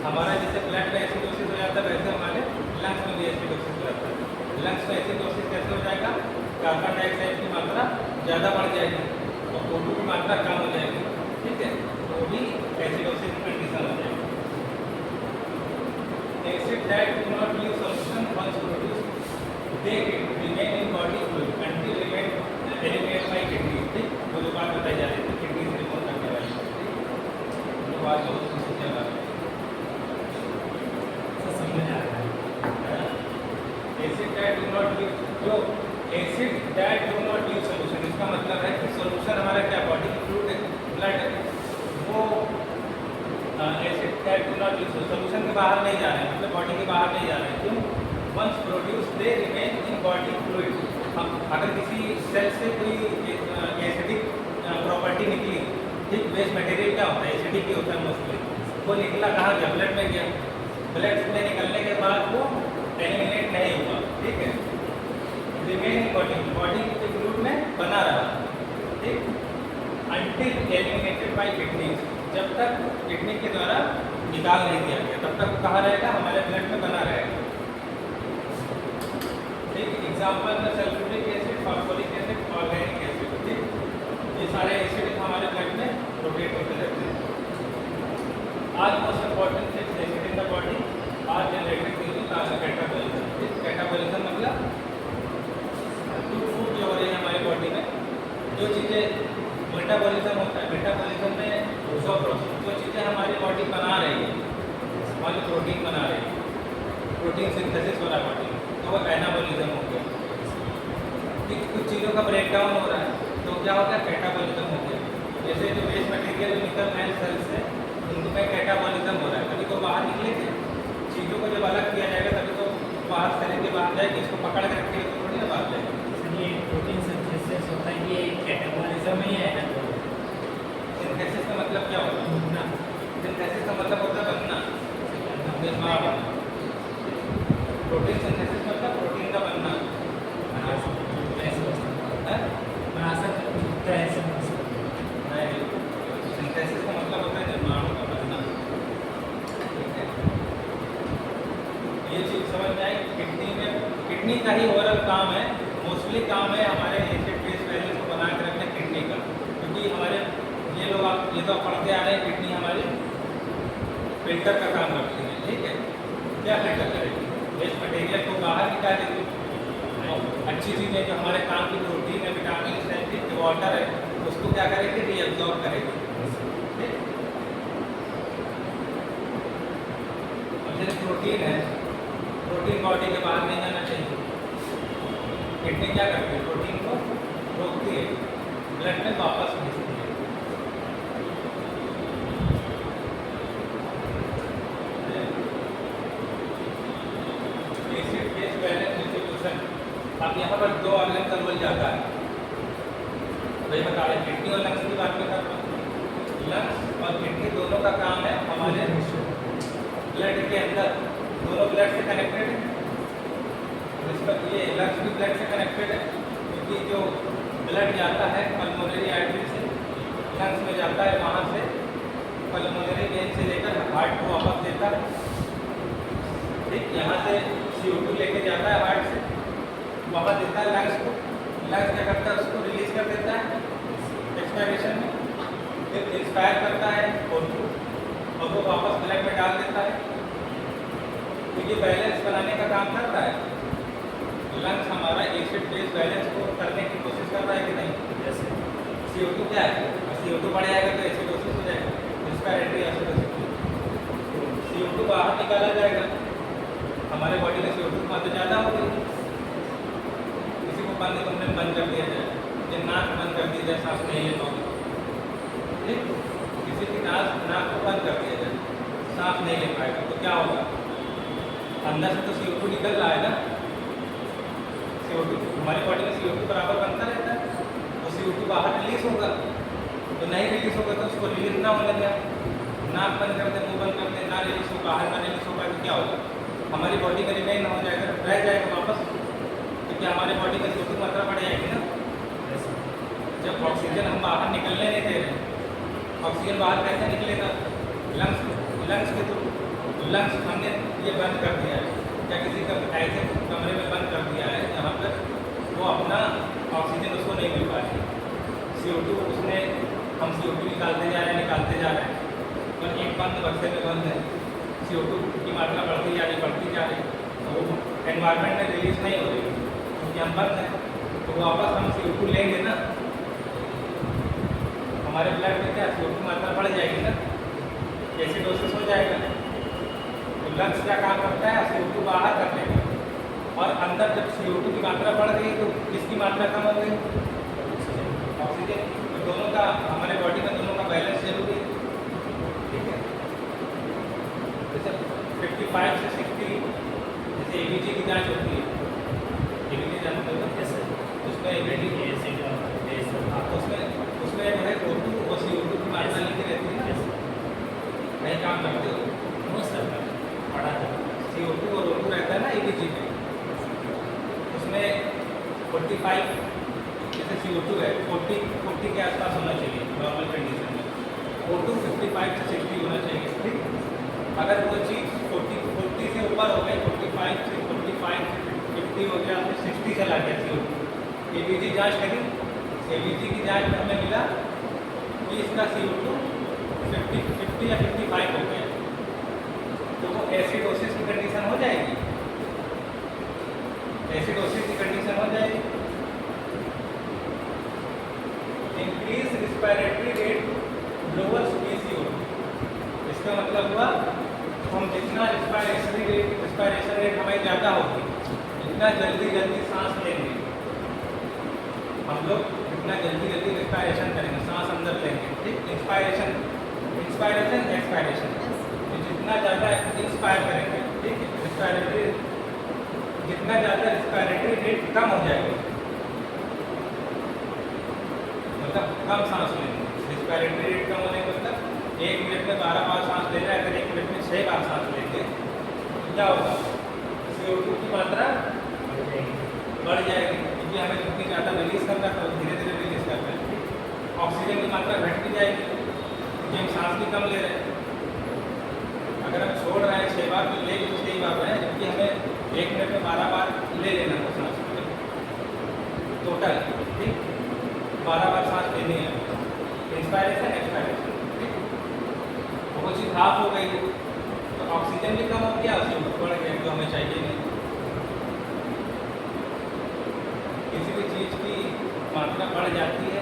हमारा जैसे ब्लड में एसिडोसिस हो जाता है वैसे हमारे लंग्स में भी एसिडोसिस हो जाता है। लंग्स में एसिडोसिस कैसे हो जाएगा, कार्बन डाइऑक्साइड की मात्रा ज़्यादा बढ़ जाएगी और O2 की मात्रा कम हो जाएगी, ठीक है, तो वो भी एसिडोसिस की कंडीशन हो जाएगी। Acid that do not leave solution once produced they remain in body fluid until eliminated by kidney, ठीक, वो जो बात बताई जा रही थी किडनी से रिमूव करने वाली, वो बात बहुत कुछ ज़्यादा समझ आ रहा है। Acid that do not leave, जो acid that do not leave solution, इसका मतलब है कि सॉल्यूशन हमारा क्या बॉडी की फ्लूइड ब्लड वो acid that do not leave solution के बाहर नहीं जा रहे हैं, मतलब बॉडी के बाहर नहीं जा रहे हैं। क्यों, once produce they remain in body fluid. हम अगर किसी सेल से कोई एसिडिक प्रॉपर्टी निकली, ठीक, वेस्ट मटेरियल क्या होता है, एसिडिक ही होता है मोस्टली, वो निकला कहाँ गया, ब्लड में गया, ब्लड में निकलने के बाद वो एलिमिनेट नहीं हुआ, ठीक है, रिमेन बॉडी के फ्लूइड में बना रहा, ठीक, अंटिल एलिमिनेटेड बाय किडनी, जब तक किडनी के द्वारा निकाल नहीं दिया गया तब तक कहाँ रहेगा, हमारे ब्लड में बना रहेगा, ठीक। एग्जाम्पल में sulphuric acid, phosphoric acid, organic acid, ठीक, ये सारे एसिड हमारे ब्लड में रोटेट होते रहते हैं। आज most important acid in the body are generated using catabolism, ठीक, कैटाबॉलिज्म मतलब फूड जो हो रही है हमारी बॉडी में, जो चीज़ें मेटाबॉलिज्म होता है, मेटाबॉलिज्म में जो चीज़ें हमारी बॉडी बना रही है, हमारी प्रोटीन बना रही है, प्रोटीन सिंथेसिस हो रहा है बॉडी में, तो वो एनाबॉलिज्म हो गया, ठीक। कुछ चीज़ों का ब्रेक डाउन हो रहा है तो क्या होता है, कैटाबॉलिज्म हो गया। जैसे जो वेस्ट मटेरियल निकल रहे हैं सेल से, उनमें कैटाबॉलिज्म हो रहा है, कभी तो बाहर निकलेंगे, चीज़ों को जब अलग किया जाएगा तभी तो बाहर शरीर के बाहर जाएगी, इसको पकड़ के रखेंगे तो थोड़ी ना बाहर जाएगी। ये प्रोटीन सिंथेसिस होता है, ये कैटाबॉलिज्म ही है ना। सिंथेसिस का मतलब क्या होता है, बनना, सिंथेसिस का मतलब होता है बनना, प्रोटीन सिंथेसिस मतलब प्रोटीन का बनना, सिंथेसिस का मतलब होता है निर्माण का बनना, ठीक है। ये चीज़ समझ में आई। किडनी का ही ओवरऑल काम है, मोस्टली काम है हमारे एसिड बेस वैल्यूज को बना के रखना किडनी का, क्योंकि हमारे ये लोग आप ये तो पढ़ते आ रहे हैं, किडनी हमारी फिल्टर का काम करती है, ठीक है। क्या फिल्टर करेगी, वेस्ट मटेरियल को बाहर निकाल देगी, अच्छी चीज़ें जो हमारे काम की प्रोटीन है, विटामिन है, वाटर है, उसको क्या करेगी, रीअब्जॉर्ब करेगी, ठीक। जैसे प्रोटीन है, प्रोटीन बॉडी के बाहर नहीं जाना चाहिए, किडनी क्या करती है, प्रोटीन को रोकती है, ब्लड में वापस भेजती है, अब यहाँ पर दो ऑर्गन का रोल जाता है, वही बता रहे किडनी और लंग्स की बात में कर रहा हूँ। लंग्स और किडनी दोनों का काम है हमारे ब्लड के अंदर, दोनों ब्लड से कनेक्टेड है। इस पर ये लंग्स भी ब्लड से कनेक्टेड है, क्योंकि जो ब्लड जाता है पल्मोनरी आर्टरी से लंग्स में जाता है, वहाँ से पल्मोनरी वेन से लेकर हार्ट को वापस देता है। ठीक, यहाँ से CO2 लेके जाता है हार्ट से, वहाँ देता है लंग्स को। लंग्स क्या करता है, उसको रिलीज कर देता है एक्सपायरेशन में, फिर इंस्पायर करता है O2 और वो वापस ब्लड में डाल देता है। तो ये बैलेंस बनाने का काम करता है। लंग्स हमारा एसिड बेस बैलेंस को करने की कोशिश कर रहा है कि नहीं? जैसे CO2 क्या है, CO2 बढ़ जाएगा तो एसिडोसिस हो जाएगा, रेस्पिरेटरी एसिडोसिस। CO2 बाहर निकाला जाएगा, हमारे बॉडी में CO2 की मात्रा ज़्यादा हो गई, किसी को बंद कर दिया जाए, या नाक बंद कर दिया जाए, सांस नहीं ले पाओगे। ठीक, किसी की नाक को बंद कर दिया जाए, सांस नहीं ले पाएगा, तो क्या होगा? अंदर से तो CO2 निकल रहा है ना, CO2 हमारी बॉडी में CO2 बराबर बनता रहता है, तो CO2 बाहर रिलीज होगा, तो नहीं रिलीज होगा तो उसको रिलीज ना होने दें, नाक बंद कर दें, मुँह बंद कर दें, ना रिलीज हो, बाहर ना रिलीज होगा तो क्या होगा? हमारी बॉडी में रिमेन हो जाएगा, रह जाएगा वापस, क्योंकि हमारे बॉडी में CO2 मात्रा बढ़ जाएगी ना। जब ऑक्सीजन हम बाहर निकलने नहीं दे रहे, ऑक्सीजन बाहर कैसे निकलेगा? लंग्स के थ्रू। लंग्स हमने ये बंद कर दिया है, या किसी का ऐसे कमरे में बंद कर दिया है जहाँ पर वो अपना ऑक्सीजन उसको नहीं मिल पा रही, CO2 उसने, हम CO2 निकालते जा रहे हैं, पर एक बंद बक्से में बंद है, CO2 की मात्रा बढ़ती जा रही, तो वो एनवायरनमेंट में रिलीज नहीं हो रही, क्योंकि हम बंद हैं। तो वापस हम CO2 लेंगे ना, हमारे ब्लड में क्या CO2 की मात्रा बढ़ जाएगी ना, एसिडोसिस हो जाएगा। तो लंग्स क्या काम करता है? CO2 बाहर कर देगा, और अंदर जब CO2 की मात्रा बढ़ गई तो किसकी मात्रा कम हो गई? ऑक्सीजन। तो दोनों का हमारे बॉडी में दोनों का बैलेंस जरूरी है। ठीक है, जैसे 55 से 60 जैसे ABG की जांच होती है, ABG जानते हो कैसे? उसमें उसमें जो है O2 और CO2 की मात्रा लिखी रहती है ना, नहीं काम करते हो पढ़ा था, CO2 और O2 रहता है ना ABG में, उसमें 45 जैसे CO2 है 40 के आसपास होना चाहिए नॉर्मल कंडीशन में, O2 55 से 60 होना चाहिए। ठीक, अगर वो चीज़ 40 से ऊपर हो गई, 45 से 50 हो गया, फिर 60 चला गया CO2, ABG जाँच करी, ABG की जाँच में हमें मिला कि इसका CO2 50 या 55 हो गया, तो वो एसिडोसिस की कंडीशन हो जाएगी, एसिडोसिस की कंडीशन हो जाएगी। Increase respiratory rate lower CO2, इसका मतलब हुआ हम जितना रिस्पायरेशन रेट हमारी ज़्यादा होगी, जितना जल्दी सांस लेंगे हम लोग, जितना जल्दी रिस्पायरेशन करेंगे, सांस अंदर लेंगे। ठीक, इंस्पायरेशन एक्सपायरेशन, जितना ज़्यादा इंस्पायर करेंगे, ठीक है, रिस्पायरेटरी जितना ज़्यादा रिस्पायरेटरी रेट कम हो जाएगा, मतलब कम सांस लेंगे। रिस्पायरेटरी रेट कम होने का मतलब 1 मिनट में 12 बार सांस ले रहे हैं, अगर 1 मिनट में 6 बार सांस लेंगे तो क्या होगा? CO2 की मात्रा बढ़ जाएगी, क्योंकि हमें जितनी ज़्यादा रिलीज करना है तो धीरे धीरे रिलीज करना है। ऑक्सीजन की मात्रा घट भी जाएगी, क्योंकि हम सांस भी कम ले रहे हैं। अगर हम छोड़ रहे हैं 6 बार तो ले भी तो सही बात है, जबकि हमें 1 मिनट में 12 बार ले लेना है सांस टोटल। ठीक, 12 बार सांस लेनी है, इंस्पायरेशन एक्सपायरेशन। ठीक, वो चीज़ हाफ हो गई, तो ऑक्सीजन भी कम हो गया, CO2 बढ़ गया, जो हमें चाहिए नहीं। किसी भी चीज़ की मात्रा बढ़ जाती है,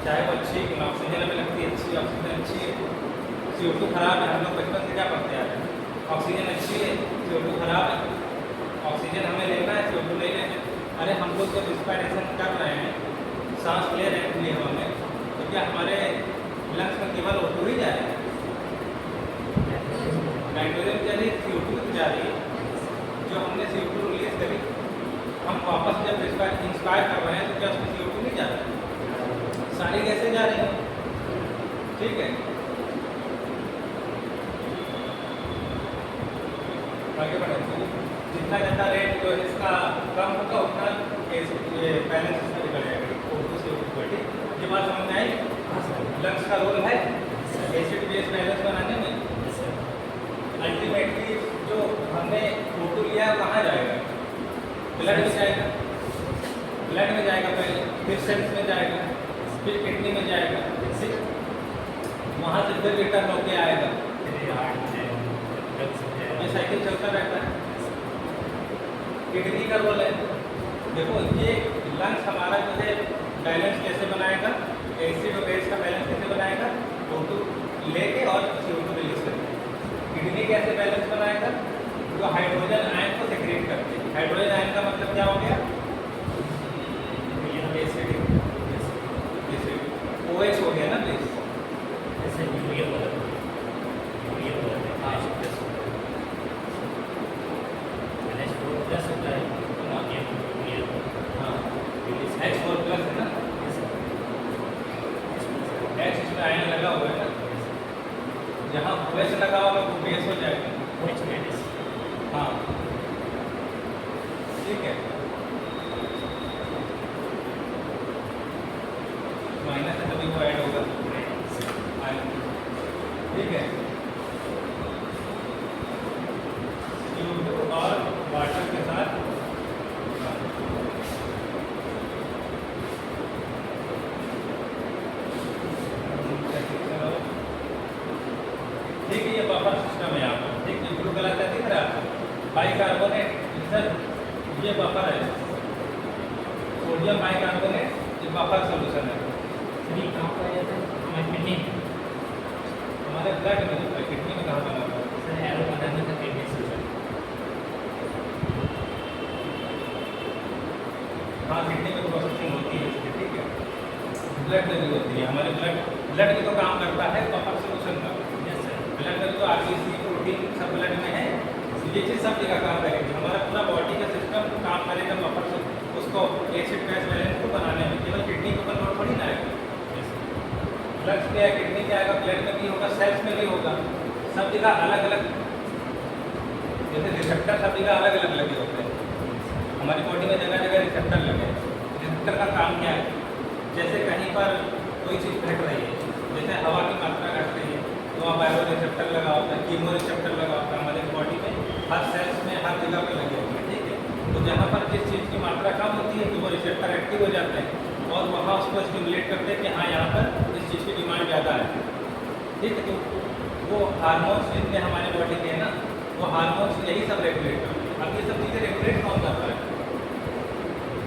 चाहे वो अच्छी ऑक्सीजन हमें लगती है, अच्छी ऑक्सीजन अच्छी है, CO2 खराब है, हम लोग बचपन से क्या पढ़ते आ रहे हैं? ऑक्सीजन अच्छी है, CO2 खराब है, ऑक्सीजन हमें लेना है, CO2 नहीं लेना है। अरे हम लोग जब रिस्पायरेशन कर रहे हैं, सांस ले रहे हैं खुली हवा में, तो क्या हमारे लंग्स में केवल O2 ही जा रहा है? नाइट्रोजन जा रही है, CO2 जा रही है। जो हमने CO2 रिलीज करी, हम वापस जब इंस्पायर कर रहे हैं तो क्या उसमें CO2 नहीं जा रहा है? सारी गैसें जा रही हैं, ठीक है। आगे बढ़ेंगे, जितना ज़्यादा रेट जो है इसका कम होगा उतना ये बैलेंस इसमें बिगड़ जाएगा, O2 से O2 का, ठीक। ये बात समझ में आई? लंग्स का रोल है एसिड बेस बैलेंस बनाने में। अल्टीमेटली जो हमने O2 लिया है कहाँ जाएगा? ब्लड में जाएगा, ब्लड में जाएगा पहले, फिर सेल्स में जाएगा, फिर किडनी में जाएगा, वहाँ से फिर रिटर्न होके आएगा। ये साइकिल चलता रहता है। किडनी का रोल है, देखो ये लंग्स हमारा जो है बैलेंस कैसे बनाएगा, एसिड और बेस का बैलेंस कैसे बनाएगा, O2 लेके और CO2 रिलीज करके। किडनी कैसे बैलेंस बनाएगा, जो हाइड्रोजन आयन को सेक्रेट करते हैं। हाइड्रोजन आयन का मतलब क्या हो गया? एसिड, OH हो गया ना बेस। H4 प्लस है ना, H इसमें आयन लगा हुआ है ना, जहाँ OH लगा होगा वो बेस हो जाएगा। हाँ ठीक है, माइनस है तभी वो ऐड होगा आयन, ठीक है। CO2 और वाटर के साथ ठीक है, ये बफर सिस्टम है यहाँ पर, ठीक है। ब्लू कलर का दिख रहा है बाइकार्बोनेट, सर ये बफर है, सोडियम बाइकार्बोनेट, ये बफर सॉल्यूशन है। हमारे ब्लड में होता है, किडनी में कहाँ बना हुआ है? हाँ किडनी में प्रोसेसिंग होती है इसकी, ठीक है। ब्लड में भी होती है, हमारे ब्लड भी तो काम करता है बफर सॉल्यूशन का। ब्लड में तो RBC प्रोटीन सब ब्लड में है, ये चीज़ सब जगह काम करेगी। हमारा पूरा बॉडी का सिस्टम काम करेगा बफर से उसको एसिड बेस बैलेंस को बनाने में। केवल किडनी को कंट्रोल थोड़ी ना आएगा, लंग्स में आएगा, किडनी में आएगा, ब्लड में भी होगा, सेल्स में भी होगा, सब जगह अलग अलग, जैसे रिसेप्टर सब जगह अलग अलग लगे होते हैं। हमारी बॉडी में जगह जगह रिसेप्टर लगे। रिसेप्टर का काम क्या है? जैसे कहीं पर कोई चीज़ घट रही है, जैसे हवा की मात्रा घट रही है तो वहाँ बायो रिसेप्टर लगा होता है, कीमो रिसेप्टर लगा होता है। हमारे बॉडी में हर सेल्स में हर जगह पर लगे होते हैं, ठीक है। तो जहाँ पर जिस चीज़ की मात्रा कम होती है तो वो रिसेप्टर एक्टिव हो जाते हैं और वहाँ उसको स्टिमुलेट करते हैं कि हाँ यहाँ पर इस चीज़ की डिमांड ज़्यादा है, ठीक है। तो वो हार्मोन्स जितने हमारे बॉडी के हैं ना, वो हार्मोन्स यही सब रेगुलेट करते हैं। अब ये सब चीज़ें रेगुलेट कौन करता है?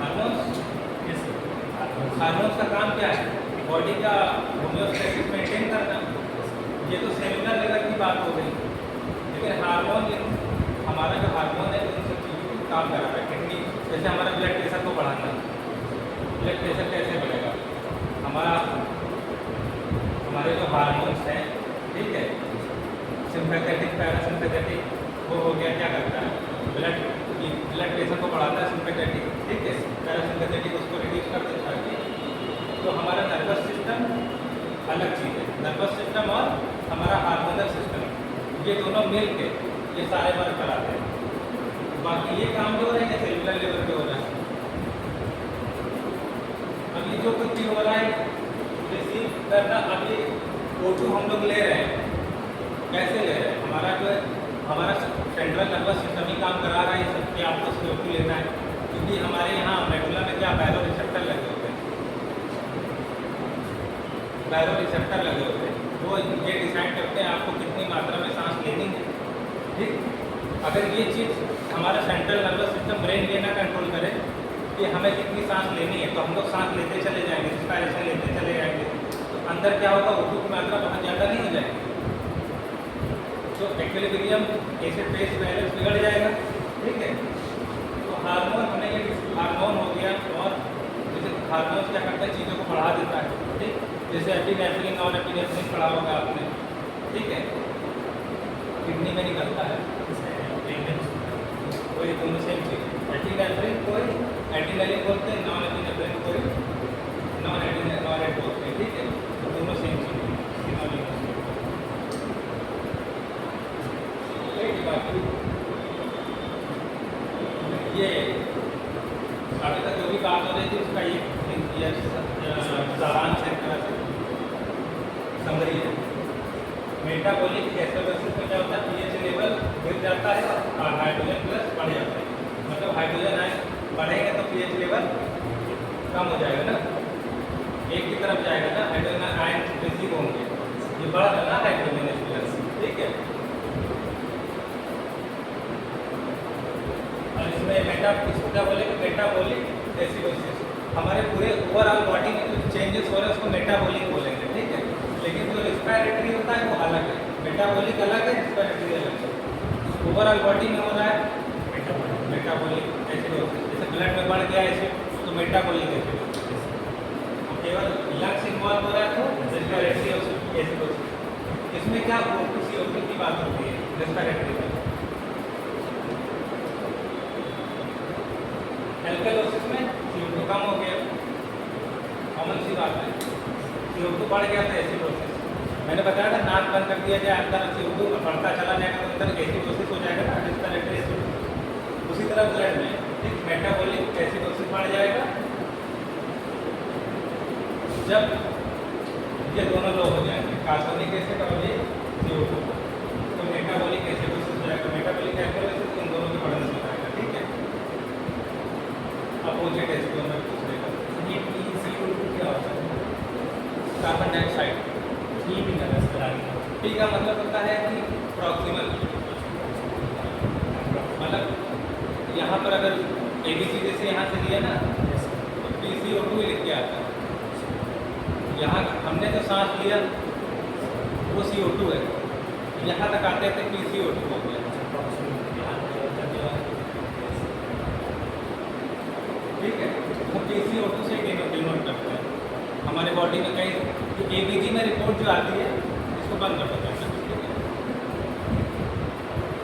हार्मोन्स। हार्मोन्स का काम क्या है? बॉडी का होम्योस्टेसिस मेंटेन करना। ये तो सेलुलर लेवल की बात हो गई, लेकिन हार्मोन, हमारा जो हार्मोन है उन सब चीज़ों को काम कर रहा है। किडनी जैसे हमारा ब्लड प्रेशर को बढ़ाना, ब्लड प्रेशर कैसे बढ़ेगा? हमारे जो हार्मोन्स हैं, ठीक है, सिंपैथेटिक पैरासिम्पैथेटिक, वो हो गया, क्या करता है? ब्लड प्रेशर को बढ़ाता है सिंपैथेटिक, ठीक है। पैरासिम्पैथेटिक उसको रिड्यूस कर देता है। तो हमारा नर्वस सिस्टम अलग चीज़ है, नर्वस सिस्टम और हमारा हार्मोनल सिस्टम, ये दोनों मिल के ये सारे वर्क कराते हैं। बाकी ये काम जो है ये सेलुलर लेवल पे हो रहा है। अभी जो कुछ भी हो रहा है रिसीव करना, अभी O2 हम लोग ले रहे हैं, कैसे ले रहे हैं? हमारा जो है हमारा सेंट्रल नर्वस सिस्टम ही काम करा रहा है ये सब कि आपको CO2 लेना है, क्योंकि हमारे यहाँ मेडुला में क्या बायो रिसेप्टर लगे होते हैं, बायो रिसेप्टर लगे होते हैं, वो ये डिसाइड करते हैं आपको कितनी मात्रा में सांस लेनी है, ठीक। अगर ये चीज़ हमारा सेंट्रल नर्वस सिस्टम ब्रेन लेना कंट्रोल करे कि हमें कितनी सांस लेनी है, तो हम लोग सांस लेते चले जाएंगे, रिस्पायरेशन लेते चले जाएंगे, तो अंदर क्या होगा? O2 की मात्रा बहुत ज़्यादा नहीं हो जाएगी, तो इक्विलिब्रियम एसिड बेस बैलेंस बिगड़ जाएगा, ठीक है। तो हार्मोन हमें ये हार्मोन हो गया, और जैसे हार्मोन क्या करता है? चीज़ों को बढ़ा देता है, ठीक। जैसे एपिनेफ्रिन और एपिनेफ्रिन पढ़ा होगा आपने, ठीक है, किडनी में निकलता है, कोई दोनों सेम चीज़। एपिनेफ्रिन कोई एटिनालिन बोलते हैं, नॉन बाकी ये अभी तक जो भी बात हो रही थी उसका ये सारांश है, समरी है। मेटाबॉलिक एसिडोसिस में क्या होता है, पीएच लेवल गिर जाता है और हाइड्रोजन प्लस बढ़ जाता है। मतलब हाइड्रोजन आयन बढ़ेगा तो पीएच लेवल कम हो जाएगा ना, एक की तरफ जाएगा ना, हाइड्रोजन आयन बेसिक होंगे, ये बढ़ रहा ना हाइड्रोजन प्लस, ठीक है। और इसमें इसको क्या बोलेंगे, मेटाबॉलिक एसिडोसिस। हमारे पूरे ओवरऑल बॉडी में जो चेंजेस हो रहे हैं उसको मेटाबॉलिक बोलेंगे, ठीक है। लेकिन जो रिस्पायरेटरी होता है वो अलग है, मेटाबॉलिक अलग है, रिस्पायरेटरी अलग है। ओवरऑल बॉडी में हो रहा है मेटाबॉलिक एसिडोसिस, जैसे ब्लड में बढ़ गया एसिड तो मेटाबॉलिक एसिडोसिस। केवल लंग्स इन्वॉल्व हो रहा है तो रिस्पायरेटरी एसिडोसिस। इसमें क्या CO2 की बात होती है रिस्पायरेटरी में। एल्कलोसिस में CO2 कम हो गया, कॉमन सी बात है। CO2 बढ़ गया था एसिडोसिस। मैंने बताया था नाक बंद कर दिया जाए, अंदर CO2 बढ़ता चला जाएगा तो अंदर एसिडोसिस हो जाएगा ना, रिस्पायरेटरी एसिडोसिस। उसी तरह ब्लड में ठीक मेटाबॉलिक एसिडोसिस बढ़ जाएगा जब ये दोनों लो हो जाएंगे, कार्बोनिक एसिड और ये CO2, तो मेटाबॉलिक एसिडोसिस हो जाएगा। मेटाबॉलिक एसिडोसिस इन दोनों के बढ़ने से हो जाएगा, ठीक है। अपोजिट एसिडों में दूसरे का ये CO2 क्या होता है? Carbon dioxide. ये भी नजर करा रही पी का मतलब होता है कि प्रॉक्सिमल, मतलब यहाँ पर अगर ABC जैसे यहाँ से लिया ना तो PCO2 लिख के आता है। यहाँ हमने जो सांस लिया वो CO2 है, यहाँ तक आते थे PCO2 हो गया, ठीक है। तो PCO2 से डिनोट करते हैं हमारे बॉडी में। कहीं ABG में रिपोर्ट जो आती है इसको बंद कर देते हैं।